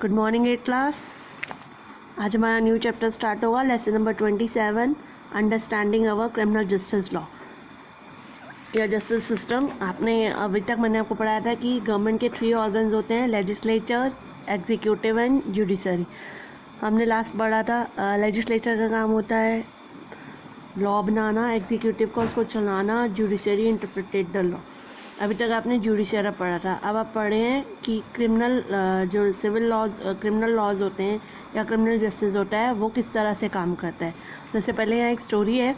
Good morning eight class. आज हमारा new chapter start होगा, lesson number 27, understanding our criminal justice law या justice system. आपने अभी तक मैंने आपको पढ़ाया था कि गवर्नमेंट के 3 ऑर्गन्स होते हैं, लेजिस्लेचर, एग्जीक्यूटिव एंड जुडिशरी। हमने लास्ट पढ़ा था लेजिस्लेचर का काम होता है लॉ बनाना, एग्जीक्यूटिव का उसको चलाना, जुडिशरी इंटरप्रिटेट द लॉ। अभी तक आपने जुडिशरी पढ़ा था। अब आप पढ़े हैं कि क्रिमिनल जो सिविल लॉज क्रिमिनल लॉज होते हैं या क्रिमिनल जस्टिस होता है वो किस तरह से काम करता है। सबसे पहले यहाँ एक स्टोरी है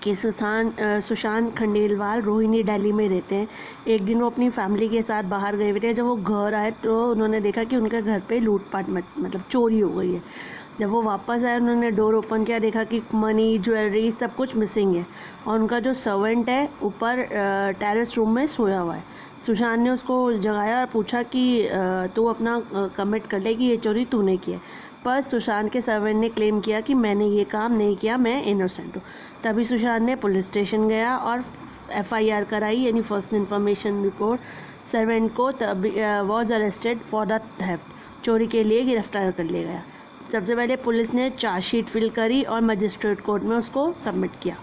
कि सुशांत खंडेलवाल रोहिणी दिल्ली में रहते हैं। एक दिन वो अपनी फैमिली के साथ बाहर गए हुए थे। जब वो घर आए तो उन्होंने देखा कि उनके घर पे लूटपाट मतलब चोरी हो गई है। जब वो वापस आए उन्होंने डोर ओपन किया, देखा कि मनी, ज्वेलरी सब कुछ मिसिंग है और उनका जो सर्वेंट है ऊपर टेरेस रूम में सोया हुआ है। सुशांत ने उसको जगाया और पूछा कि तू अपना कमिट कर ले कि ये चोरी तूने की है। पर सुशांत के सर्वेंट ने क्लेम किया कि मैंने ये काम नहीं किया, मैं इनोसेंट हूँ। तभी सुशांत ने पुलिस स्टेशन गया और FIR कराई, यानी फर्स्ट इन्फॉर्मेशन रिपोर्ट। सर्वेंट को was arrested for the theft, चोरी के लिए गिरफ्तार कर लिया गया। सबसे पहले पुलिस ने चार्जशीट फिल करी और मजिस्ट्रेट कोर्ट में उसको सबमिट किया।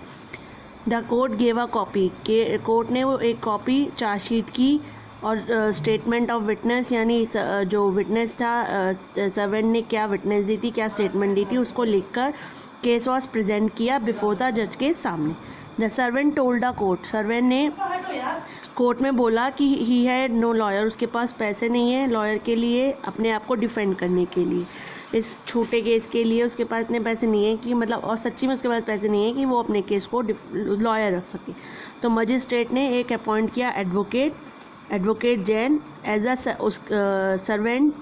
The court gave a copy, के कोर्ट ने वो एक कॉपी चार्जशीट की और स्टेटमेंट ऑफ विटनेस, यानी जो विटनेस था सर्वेंट ने क्या विटनेस दी थी, क्या स्टेटमेंट दी थी, उसको लिखकर केस वॉज प्रेजेंट किया बिफोर द जज के सामने। The servant told the court, servant ने कोर्ट में बोला कि ही हैड नो लॉयर, उसके पास पैसे नहीं है लॉयर के लिए अपने आप को डिफेंड करने के लिए। इस छोटे केस के लिए उसके पास इतने पैसे नहीं है कि मतलब, और सच्ची में उसके पास पैसे नहीं है कि वो अपने केस को लॉयर रख सके। तो मजिस्ट्रेट ने एक अपॉइंट किया advocate Jain as a servant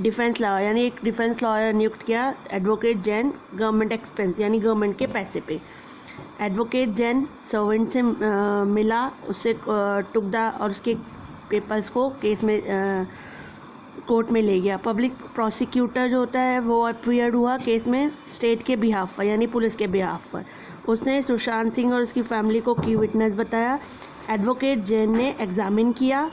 defence lawyer, यानी एक डिफेंस लॉयर नियुक्त किया एडवोकेट जैन, गवर्नमेंट एक्सपेंस यानी गवर्नमेंट के पैसे पे। एडवोकेट जैन सर्वेंट से मिला, उससे टुक द और उसके पेपर्स को केस में कोर्ट में ले गया। पब्लिक प्रोसिक्यूटर जो होता है वो अपीयर हुआ केस में स्टेट के बिहाफ पर, यानी पुलिस के बिहाफ पर। उसने सुशांत सिंह और उसकी फैमिली को की विटनेस बताया। एडवोकेट जैन ने एग्जामिन किया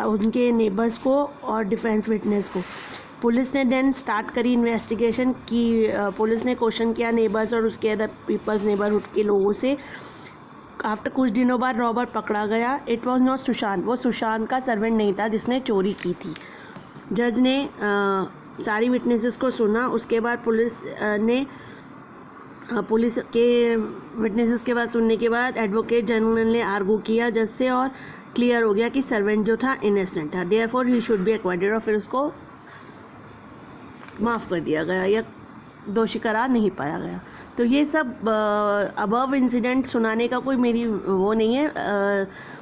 उनके नेबर्स को और डिफेंस विटनेस को। पुलिस ने देन स्टार्ट करी इन्वेस्टिगेशन की। पुलिस ने क्वेश्चन किया नेबर्स और उसके अदर पीपल्स नेबरहुड के लोगों से। आफ्टर कुछ दिनों बाद रॉबर पकड़ा गया। इट वॉज नॉट सुशांत, वो सुशांत का सर्वेंट नहीं था जिसने चोरी की थी। जज ने सारी विटनेसेस को सुना। उसके बाद पुलिस के विटनेसेस के बाद सुनने के बाद एडवोकेट जनरल ने आर्गू किया जज से और क्लियर हो गया कि सर्वेंट जो था इनोसेंट था, देयरफॉर ही शुड बी एक्वाइटेड, और फिर उसको माफ़ कर दिया गया या दोषी करार नहीं पाया गया। तो ये सब अबव इंसिडेंट सुनाने का कोई मेरी वो नहीं है।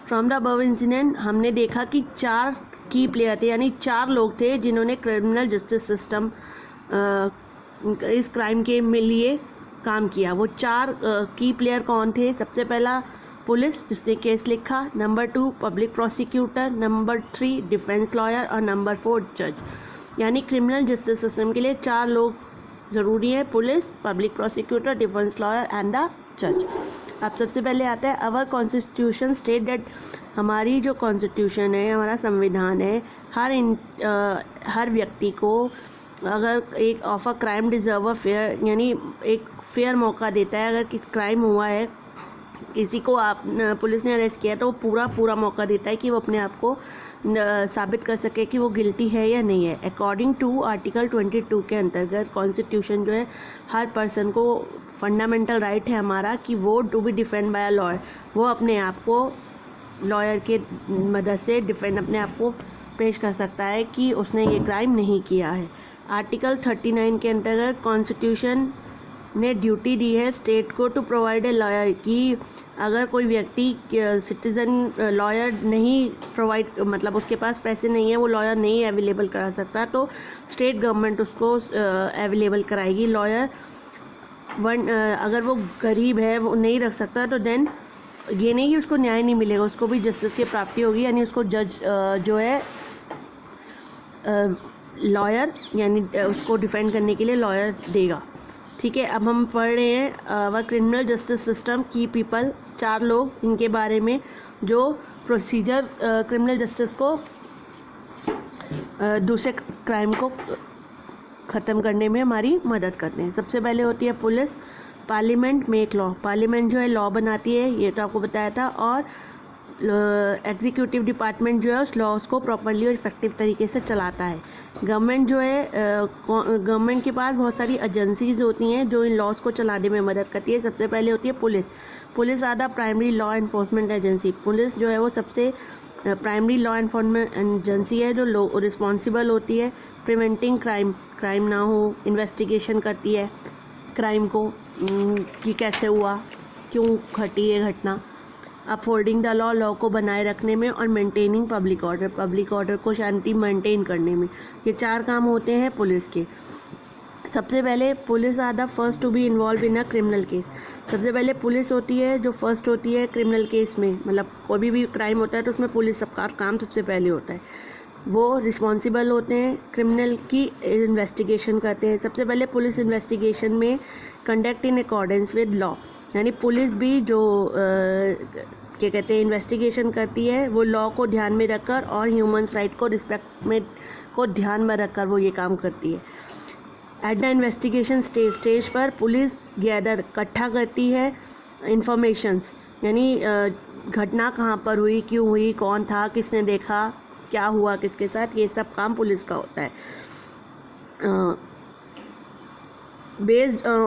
फ्रॉम द अबव इंसिडेंट हमने देखा कि 4 की प्लेयर थे, यानी 4 लोग थे जिन्होंने क्रिमिनल जस्टिस सिस्टम इस क्राइम के लिए काम किया। वो 4 की प्लेयर कौन थे? सबसे पहला पुलिस जिसने केस लिखा, number 2 public prosecutor, number 3 defence lawyer और नंबर 4 जज। यानी क्रिमिनल जस्टिस सिस्टम के लिए 4 लोग ज़रूरी है, police, public prosecutor, defence lawyer and the जज। अब सबसे पहले आता है अवर कॉन्स्टिट्यूशन स्टेट दैट, हमारी जो कॉन्स्टिट्यूशन है, हमारा संविधान है, हर व्यक्ति को अगर एक of a crime deserve a fair, यानी एक फेयर मौका देता है। अगर किसी क्राइम हुआ है, किसी को पुलिस ने अरेस्ट किया तो वो पूरा मौका देता है कि वो अपने आप को साबित कर सके कि वो गिल्टी है या नहीं है। अकॉर्डिंग टू आर्टिकल 22 के अंतर्गत कॉन्स्टिट्यूशन जो है, हर पर्सन को फंडामेंटल राइट है हमारा कि वो to be defend by a lawyer, वो अपने आप को लॉयर के मदद से डिफेंड अपने आप को पेश कर सकता है कि उसने ये क्राइम नहीं किया है। आर्टिकल 39 के अंतर्गत कॉन्स्टिट्यूशन ने ड्यूटी दी है स्टेट को टू प्रोवाइड ए लॉयर, कि अगर कोई व्यक्ति सिटीज़न लॉयर नहीं प्रोवाइड, मतलब उसके पास पैसे नहीं है, वो लॉयर नहीं अवेलेबल करा सकता, तो स्टेट गवर्नमेंट उसको अवेलेबल कराएगी लॉयर। अगर वो गरीब है, वो नहीं रख सकता, तो देन ये नहीं कि उसको न्याय नहीं मिलेगा, उसको भी जस्टिस की प्राप्ति होगी, यानी उसको जज जो है लॉयर, यानी उसको डिफेंड करने के लिए लॉयर देगा। ठीक है, अब हम पढ़ रहे हैं वह क्रिमिनल जस्टिस सिस्टम की पीपल, 4 लोग इनके बारे में जो प्रोसीजर क्रिमिनल जस्टिस को दूसरे क्राइम को ख़त्म करने में हमारी मदद करते हैं। सबसे पहले होती है police. Parliament make law, parliament जो है लॉ बनाती है, ये तो आपको बताया था। और एग्जीक्यूटिव डिपार्टमेंट जो है उस लॉज को प्रॉपरली और इफेक्टिव तरीके से चलाता है। गवर्नमेंट जो है, गवर्नमेंट के पास बहुत सारी एजेंसीज होती हैं जो इन लॉज को चलाने में मदद करती है। सबसे पहले होती है police. Police are the primary law enforcement agency. Police जो है वो सबसे प्राइमरी लॉ एनफोर्समेंट एजेंसी है जो रिस्पॉन्सिबल होती है प्रिवेंटिंग क्राइम ना हो, इन्वेस्टिगेशन करती है क्राइम को कि कैसे हुआ, क्यों घटी ये घटना, अपहोल्डिंग द लॉ को बनाए रखने में, और मेंटेनिंग पब्लिक ऑर्डर को शांति मेंटेन करने में। ये 4 काम होते हैं पुलिस के। सबसे पहले police are the first to be involve in a criminal case. सबसे पहले पुलिस होती है जो फर्स्ट होती है क्रिमिनल केस में, मतलब कोई भी क्राइम होता है तो उसमें पुलिस सबका काम सबसे पहले होता है। वो रिस्पॉन्सिबल होते हैं क्रिमिनल की इन्वेस्टिगेशन करते हैं। सबसे पहले पुलिस इन्वेस्टिगेशन में conduct in accordance with law, यानी पुलिस भी जो क्या कहते हैं इन्वेस्टिगेशन करती है वो लॉ को ध्यान में रखकर और ह्यूमन्स राइट को रिस्पेक्ट में को ध्यान में रखकर वो ये काम करती है। एट द इन्वेस्टिगेशन स्टेज पर पुलिस गैदर इकट्ठा करती है इंफॉर्मेशंस, यानी घटना कहाँ पर हुई, क्यों हुई, कौन था, किसने देखा, क्या हुआ किसके साथ, ये सब काम पुलिस का होता है।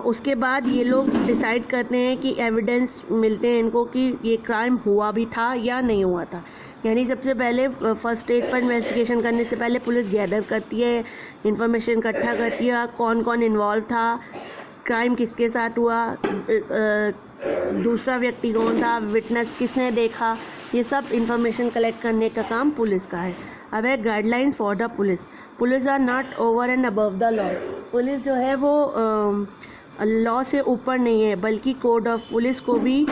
उसके बाद ये लोग डिसाइड करते हैं कि एविडेंस मिलते हैं इनको कि ये क्राइम हुआ भी था या नहीं हुआ था। यानी सबसे पहले फर्स्ट स्टेज पर इन्वेस्टिगेशन करने से पहले पुलिस गैदर करती है, इंफॉर्मेशन इकट्ठा करती है, कौन कौन इन्वॉल्व था, क्राइम किसके साथ हुआ, दूसरा व्यक्ति कौन था, विटनेस किसने देखा, ये सब इंफॉर्मेशन कलेक्ट करने का काम पुलिस का है। अब है guidelines for the police. Police are not over and above the law. Police जो है वो लॉ से ऊपर नहीं है, बल्कि कोड ऑफ पुलिस को भी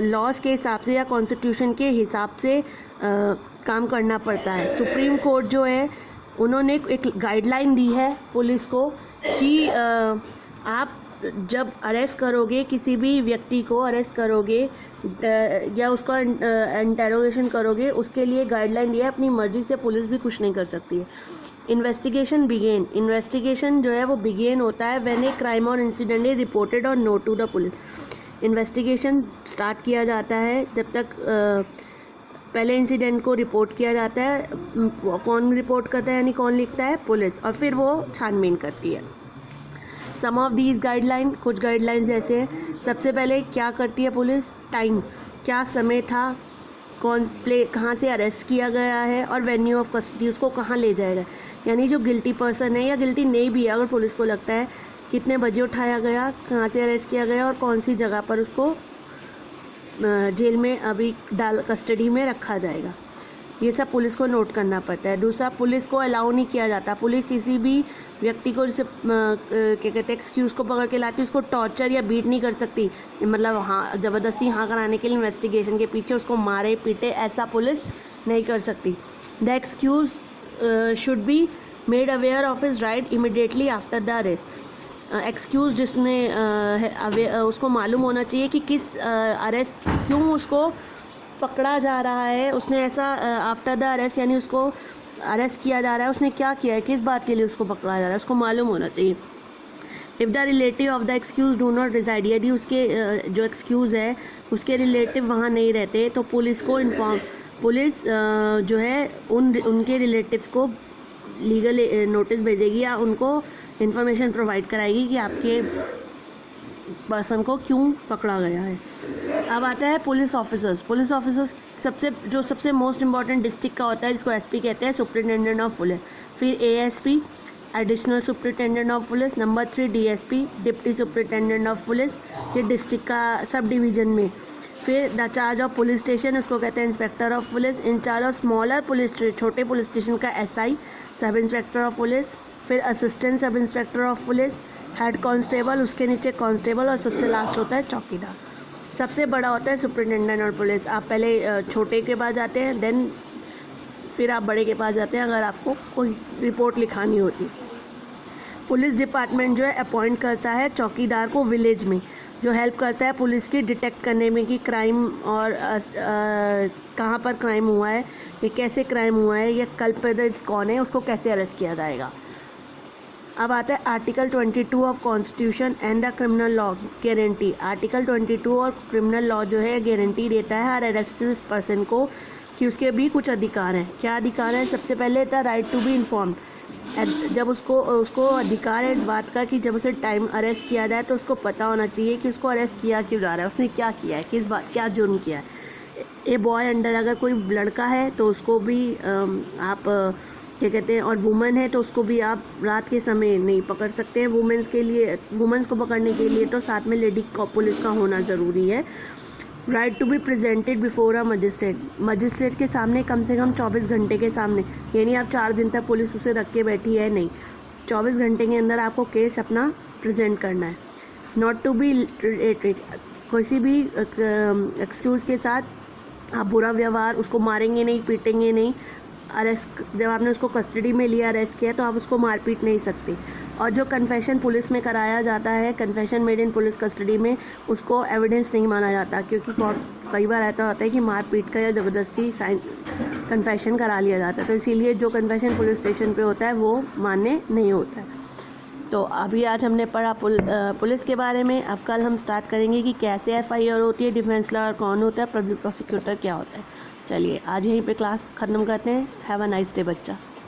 लॉज के हिसाब से या कॉन्स्टिट्यूशन के हिसाब से काम करना पड़ता है। सुप्रीम कोर्ट जो है उन्होंने एक गाइडलाइन दी है पुलिस को कि आप जब अरेस्ट करोगे, किसी भी व्यक्ति को अरेस्ट करोगे या उसका इंटेरोगेशन करोगे, उसके लिए गाइडलाइन दिया है, अपनी मर्जी से पुलिस भी कुछ नहीं कर सकती है। इन्वेस्टिगेशन बिगेन, इन्वेस्टिगेशन जो है वो बिगेन होता है व्हेन ए क्राइम और इंसिडेंट इज रिपोर्टेड और note to the police. Investigation start किया जाता है जब तक पहले इंसिडेंट को रिपोर्ट किया जाता है। कौन रिपोर्ट करता है यानी कौन लिखता है? पुलिस, और फिर वो छानबीन करती है। सम ऑफ दीज गाइडलाइन, कुछ गाइडलाइंस ऐसे हैं। सबसे पहले क्या करती है पुलिस? टाइम, क्या समय था, कहाँ से अरेस्ट किया गया है, और वेन्यू ऑफ कस्टडी, उसको कहाँ ले जाएगा। यानी जो गिल्टी पर्सन है या गिल्टी नहीं भी है, अगर पुलिस को लगता है, कितने बजे उठाया गया, कहाँ से अरेस्ट किया गया और कौन सी जगह पर उसको जेल में अभी कस्टडी में रखा जाएगा, ये सब पुलिस को नोट करना पड़ता है। दूसरा, पुलिस को अलाउ नहीं किया जाता, पुलिस किसी भी व्यक्ति को जैसे क्या कहते हैं एक्सक्यूज़ को पकड़ के लाती, उसको टॉर्चर या बीट नहीं कर सकती, मतलब हाँ ज़बरदस्ती हाँ कराने के लिए इन्वेस्टिगेशन के पीछे उसको मारे पीटे, ऐसा पुलिस नहीं कर सकती। The excuse should be made aware of his right immediately after the arrest. Excuse जिसने उसको मालूम होना चाहिए कि किस अरेस्ट, क्यों उसको पकड़ा जा रहा है, उसने ऐसा आफ्टर द अरेस्ट यानी उसको अरेस्ट किया जा रहा है, उसने क्या किया है, किस बात के लिए उसको पकड़ा जा रहा है, उसको मालूम होना चाहिए। If the relative of the accused do not reside, यदि उसके जो एक्सक्यूज़ है उसके रिलेटिव वहाँ नहीं रहते तो पुलिस को पुलिस जो है उनके रिलेटिव्स को लीगल नोटिस भेजेगी या उनको इन्फॉर्मेशन प्रोवाइड कराएगी कि आपके पर्सन को क्यों पकड़ा गया है। अब आता है पुलिस ऑफिसर्स। पुलिस ऑफिसर्स सबसे मोस्ट इम्पॉर्टेंट डिस्ट्रिक्ट का होता है, जिसको एसपी कहते हैं, सुप्रिटेंडेंट ऑफ पुलिस। फिर ASP, additional superintendent of police. Number 3 DSP, deputy superintendent of police, ये डिस्ट्रिक्ट का सब डिवीजन में। फिर the charge of police station, उसको कहते हैं inspector of police. In charge of smaller police, छोटे पुलिस स्टेशन का SI, sub inspector of police. फिर assistant sub inspector of police, head constable, उसके नीचे कांस्टेबल, और सबसे लास्ट होता है चौकीदार। सबसे बड़ा होता है सुप्रिटेंडेंट ऑफ पुलिस। आप पहले छोटे के पास जाते हैं, देन फिर आप बड़े के पास जाते हैं अगर आपको कोई रिपोर्ट लिखानी होती। पुलिस डिपार्टमेंट जो है अपॉइंट करता है चौकीदार को विलेज में। जो हेल्प करता है पुलिस की डिटेक्ट करने में कि क्राइम और कहाँ पर क्राइम हुआ है, ये कैसे क्राइम हुआ है, या कल्प्रिट कौन है, उसको कैसे अरेस्ट किया जाएगा। अब आता है article 22 of constitution and the criminal law guarantee. Article 22 और क्रिमिनल लॉ जो है गारंटी देता है हर अरेस्टेड पर्सन को कि उसके भी कुछ अधिकार हैं। क्या अधिकार हैं? सबसे पहले the right to be informed. जब उसको अधिकार है इस बात का कि जब उसे टाइम अरेस्ट किया जाए तो उसको पता होना चाहिए कि उसको अरेस्ट किया क्यों जा रहा है, उसने क्या किया है, किस बात क्या जुर्म किया है। ए बॉय अंडर अगर कोई लड़का है तो उसको भी आप क्या कहते हैं, और वुमेन है तो उसको भी आप रात के समय नहीं पकड़ सकते हैं। वुमेन्स को पकड़ने के लिए तो साथ में लेडी पुलिस का होना ज़रूरी है। Right to be presented before a magistrate के सामने कम से कम 24 घंटे के सामने, यानी आप 4 दिन तक पुलिस उसे रख के बैठी है नहीं, 24 घंटे के अंदर आपको केस अपना प्रेजेंट करना है। नॉट टू बी किसी भी एक्सक्यूज़ के साथ आप बुरा व्यवहार, उसको मारेंगे नहीं, पीटेंगे नहीं। अरेस्ट जब आपने उसको कस्टडी में लिया, अरेस्ट किया, तो आप उसको मार पीट नहीं सकते। और जो कन्फेशन पुलिस में कराया जाता है, confession made in police custody में, उसको एविडेंस नहीं माना जाता, क्योंकि कई बार ऐसा होता है कि मार पीट का या ज़बरदस्ती कन्फेशन करा लिया जाता है, तो इसीलिए जो कन्फेशन पुलिस स्टेशन पे होता है वो मान्य नहीं होता है। तो अभी आज हमने पढ़ा पुलिस के बारे में। अब कल हम स्टार्ट करेंगे कि कैसे FIR होती है, डिफेंस लॉयर कौन होता है, पब्लिक प्रोसिक्यूटर क्या होता है। चलिए आज यहीं पे क्लास ख़त्म करते हैं। हैव अ नाइस डे बच्चा।